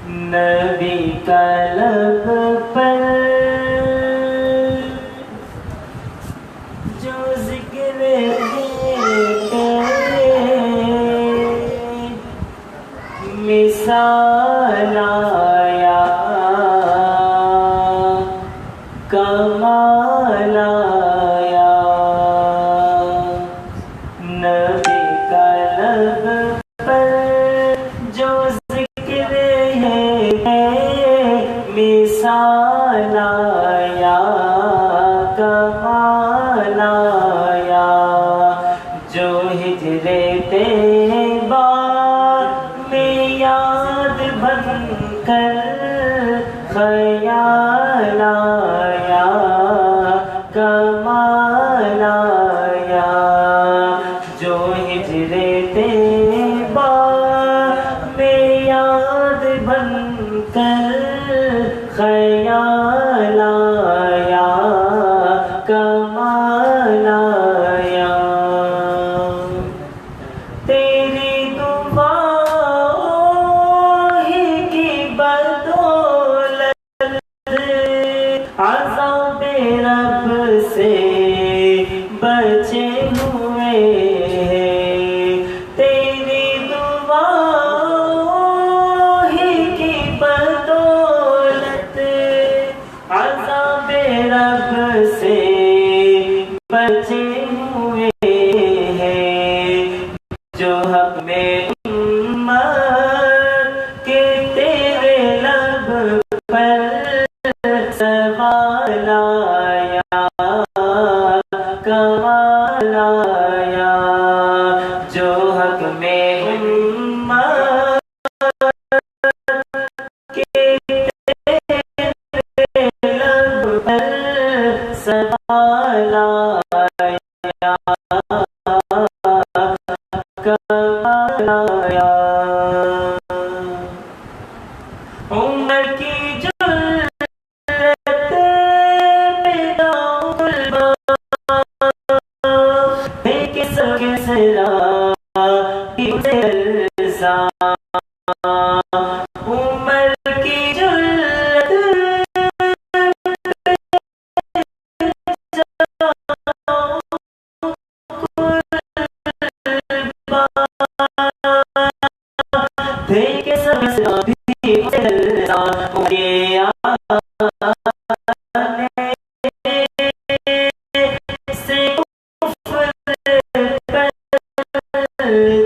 नबी का लब पर जो जिक्र मिसाल आया, कमाल आया। नबी का लब पर जो जिक्र है मिसाल आया, कमाल आया। जो हिजरे तैयबा में याद बनकर ख्याल आया, कमाल आया। जो हिजरे तैयबा में याद बनकर ख्याल आया, कमाल आया। तेरी दुआओं ही की बदौलत अज़ाब रब से बचे हुए हैं। तेरी दुआओं ही की बदौलत अज़ाब रब से बचे हुए हैं। जो हक में उम्मत के तेरे लब पर सवाल आया, कमाल आया। जो हक में उम्मत के तेरे लब पर सवाल आया, कमाल आया। उम्र की जुल्लत में दाउल के सगे सरा उम्र की जुल्लत के सगे सरा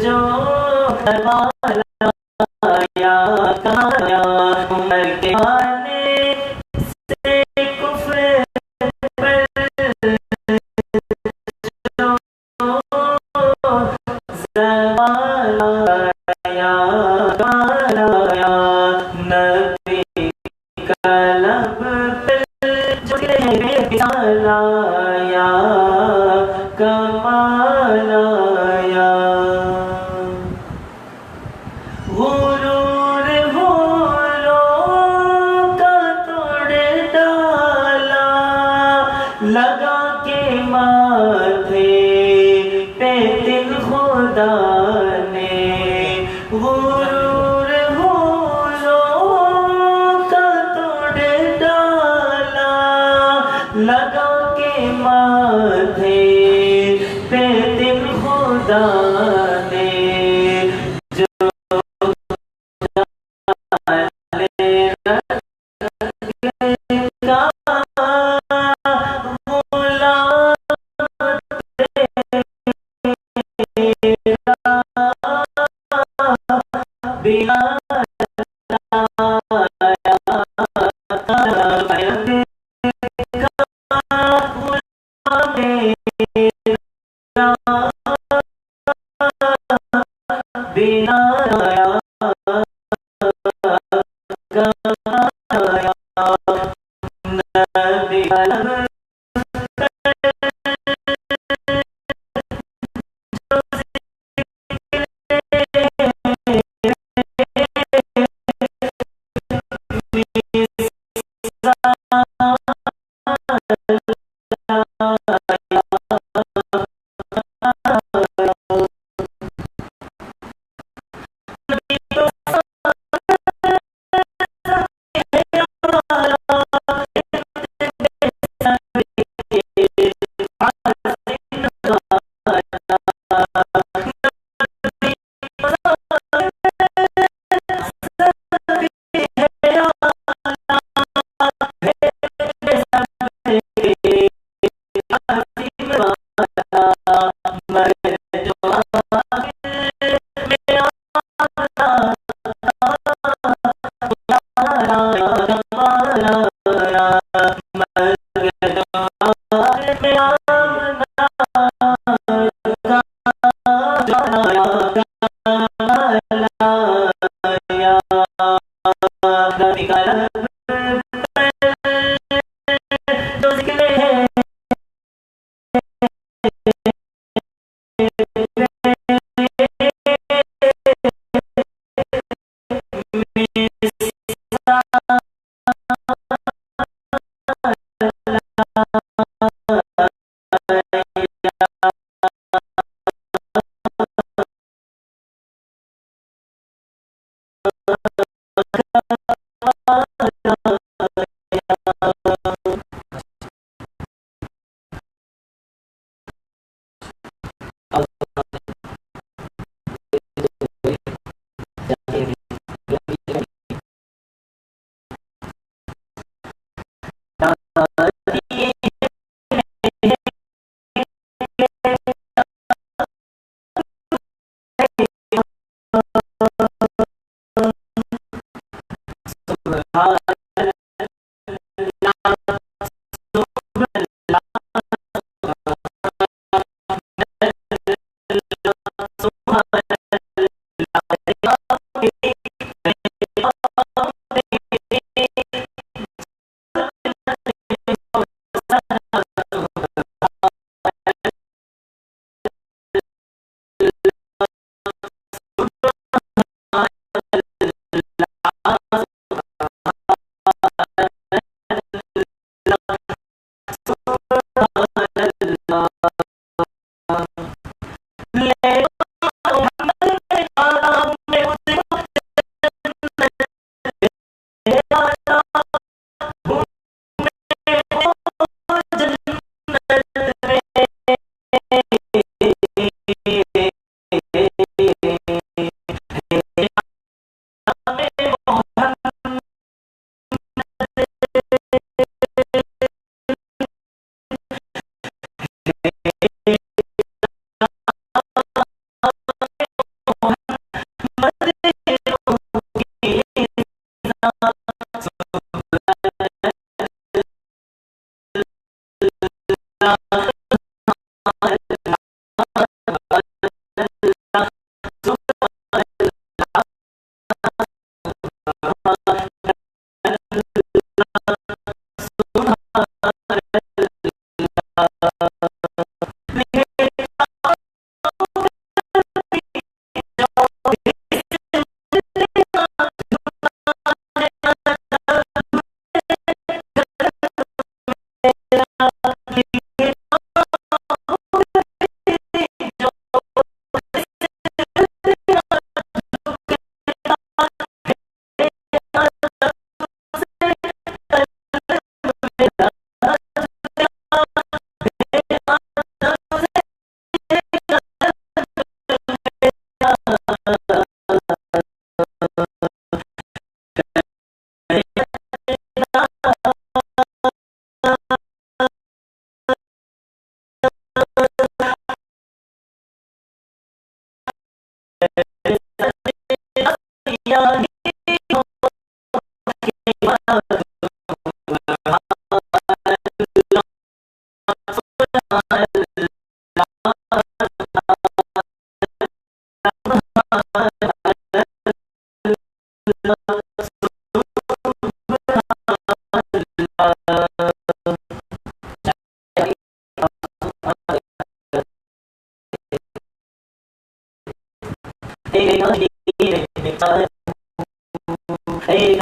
जो कमाल आया, कमाल आया। उम्र के आने से कुफ्र पर जो ज़वाल आया, कमाल आया। नबी का लब पर जो मिसाल आया, कमाल आया। गुरूर भूलों का तोड़ डाला, लगा के माथे पे दिल खुदा ने। गुरूर भूलों का तोड़ डाला, लगा के माथे पे दिल खुदा ने। बिना कलम जो जिक्र है Hey,